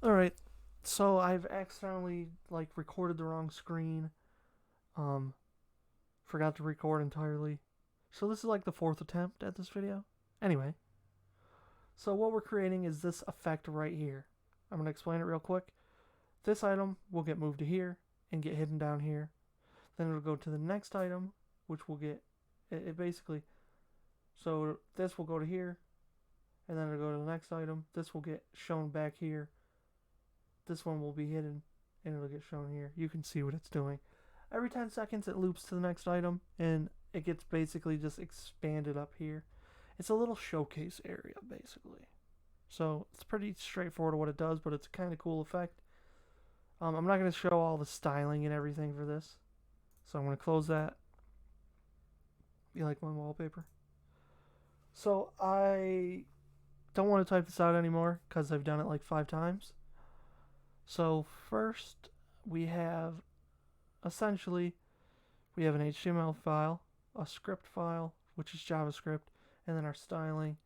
Alright, so I've accidentally recorded the wrong screen. Um, Forgot to record entirely. So this is like the fourth attempt at this video. Anyway, so what we're creating is this effect right here. I'm going to explain it real quick. This item will get moved to here and get hidden down here. Then it'll go to the next item, which will get it basically. So this will go to here, and then it'll go to the next item. This will get shown back here. This one will be hidden, and it'll get shown here. You can see what it's doing. Every 10 seconds, it loops to the next item, and it gets basically just expanded up here. It's a little showcase area, basically. So it's pretty straightforward what it does, but it's a kind of cool effect. I'm not going to show all the styling and everything for this, so I'm going to close that. You like my wallpaper? So I don't want to type this out anymore because I've done it like 5 times. So first we have essentially we have an HTML file, a script file, which is JavaScript, and then our styling.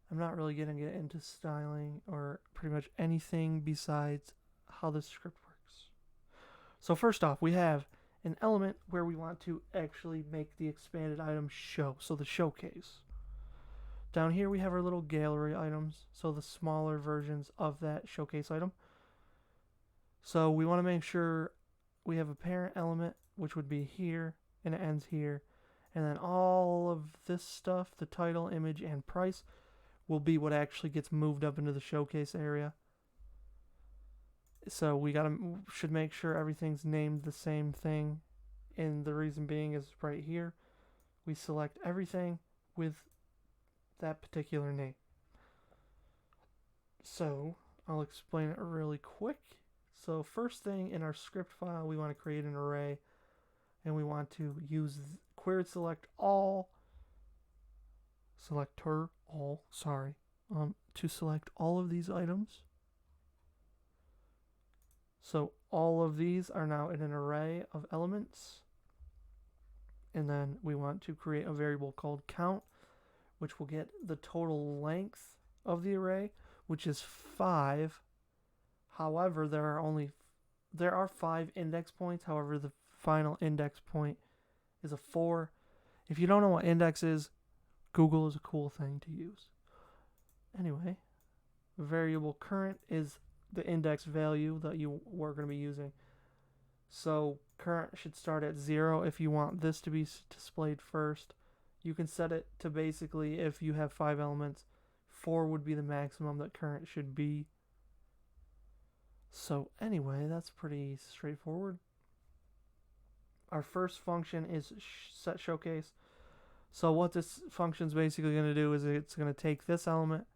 I'm not really going to get into styling or pretty much anything besides how this script works. So first off, we have an element where we want to actually make the expanded item show, so the showcase. Down here we have our little gallery items, so the smaller versions of that showcase item. So we want to make sure we have a parent element, which would be here, and it ends here. And then all of this stuff, the title, image, and price, will be what actually gets moved up into the showcase area. So we should make sure everything's named the same thing. And the reason being is right here, we select everything with that particular name. So I'll explain it really quick. So first thing in our script file, we want to create an array, and we want to use query select all, selector all, sorry, to select all of these items. So all of these are now in an array of elements, and then we want to create a variable called count, which will get the total length of the array, which is 5. However, there are 5 index points. However, the final index point is a 4. If you don't know what index is, Google is a cool thing to use. Anyway, variable current is the index value that you were going to be using. So current should start at 0 if you want this to be displayed first. You can set it to basically, if you have 5 elements, 4 would be the maximum that current should be. So anyway, that's pretty straightforward. Our first function is set showcase. So what this function is basically going to do is it's going to take this element,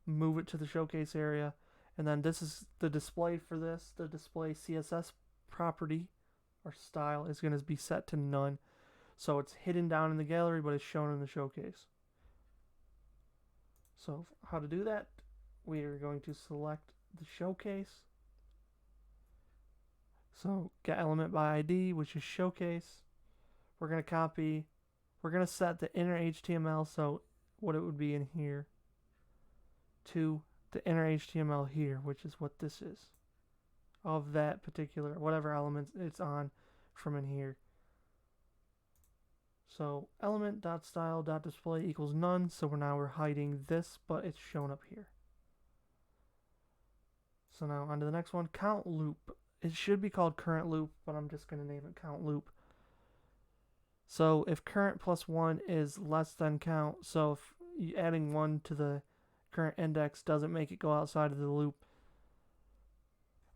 move it to the showcase area, and then this is the display for this. The display CSS property or style is going to be set to none. So it's hidden down in the gallery, but it's shown in the showcase. So how to do that? We are going to select the showcase. So get element by ID, which is showcase. We're going to set the inner HTML, so what it would be in here, to the inner HTML here, which is what this is, of that particular, whatever element it's on from in here. So element.style.display equals none, so we're hiding this, but it's shown up here. So now on to the next one, count loop. It should be called current loop, but I'm just going to name it count loop. So if current plus 1 is less than count, so if adding 1 to the current index doesn't make it go outside of the loop,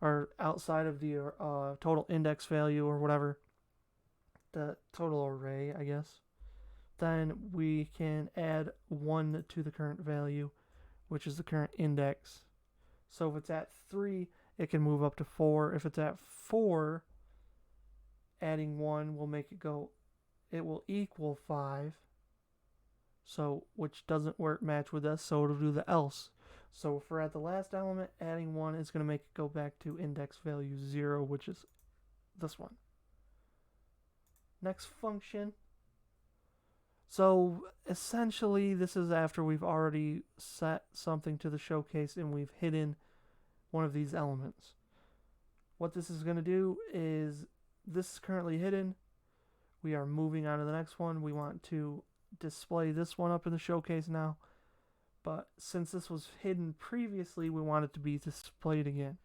or outside of the total index value or whatever, the total array, I guess, then we can add 1 to the current value, which is the current index. So if it's at 3, it can move up to 4. If it's at 4, adding 1 will make it go, it will equal 5. So, which doesn't match with us, so it'll do the else. So if we're at the last element, adding 1 is going to make it go back to index value 0, which is this one. Next function. So essentially, this is after we've already set something to the showcase and we've hidden one of these elements. What this is going to do is, this is currently hidden. We are moving on to the next one. We want to display this one up in the showcase now. But since this was hidden previously, we want it to be displayed again.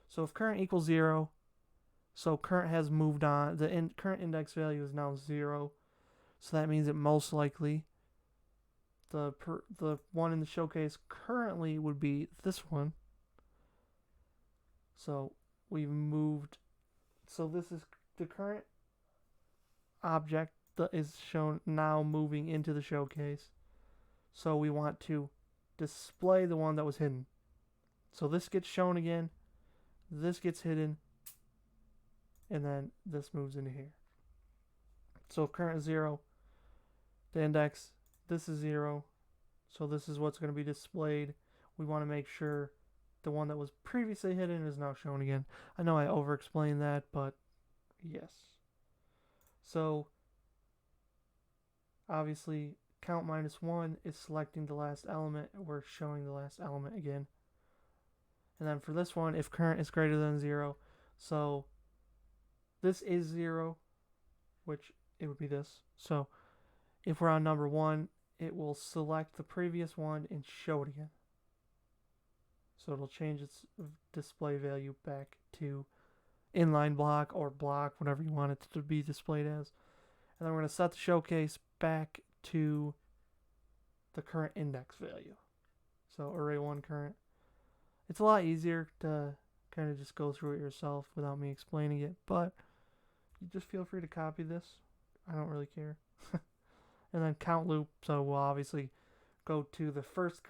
So if current equals 0, so current has moved on. The current index value is now 0. So that means that most likely the one in the showcase currently would be this one. So we've moved. So this is the current object that is shown now moving into the showcase. So we want to display the one that was hidden. So this gets shown again, this gets hidden, and then this moves into here. So if current is 0, the index, this is 0, so this is what's going to be displayed. We want to make sure the one that was previously hidden is now shown again. I know I over-explained that, but yes. So obviously count minus 1 is selecting the last element. We're showing the last element again. And then for this one, if current is greater than 0, so this is 0, which it would be this. So if we're on number 1, it will select the previous one and show it again. So it'll change its display value back to inline block or block, whatever you want it to be displayed as. And then we're going to set the showcase back to the current index value. So array 1 current. It's a lot easier to kind of just go through it yourself without me explaining it, but you just feel free to copy this. I don't really care. And then count loop, so we'll obviously go to the first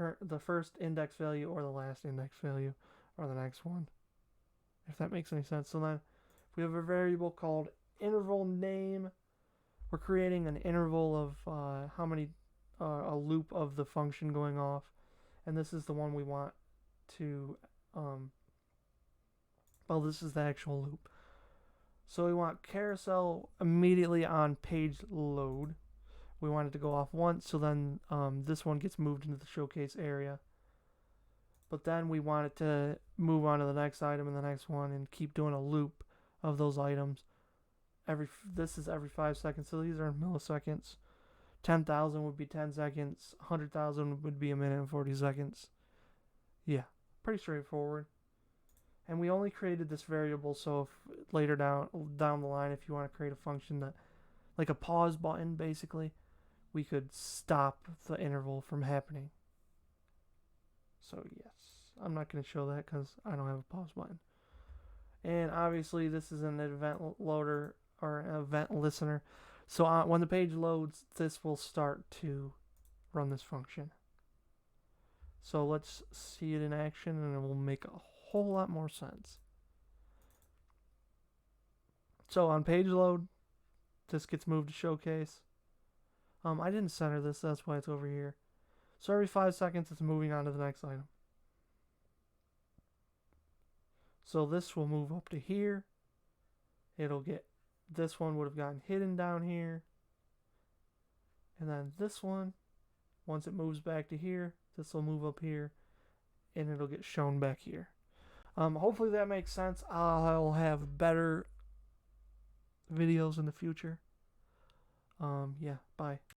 index value or the last index value or the next one, if that makes any sense. So then we have a variable called interval name. We're creating an interval of how many, a loop of the function going off, and this is the one we want to, well, this is the actual loop. So we want carousel immediately on page load. We want it to go off once, so then this one gets moved into the showcase area. But then we want it to move on to the next item and the next one and keep doing a loop of those items. This is every 5 seconds, so these are in milliseconds. 10,000 would be 10 seconds. 100,000 would be a minute and 40 seconds. Yeah, pretty straightforward. And we only created this variable, so if later down the line, if you want to create a function that, like a pause button, basically, we could stop the interval from happening. So yes, I'm not going to show that because I don't have a pause button. And obviously this is an event loader or an event listener. So when the page loads, this will start to run this function. So let's see it in action and it will make a whole lot more sense. So on page load, this gets moved to showcase. I didn't center this, that's why it's over here. So every 5 seconds it's moving on to the next item. So this will move up to here. It'll get, this one would have gotten hidden down here. And then this one, once it moves back to here, this will move up here and it'll get shown back here. Hopefully that makes sense. I'll have better videos in the future. Yeah, bye.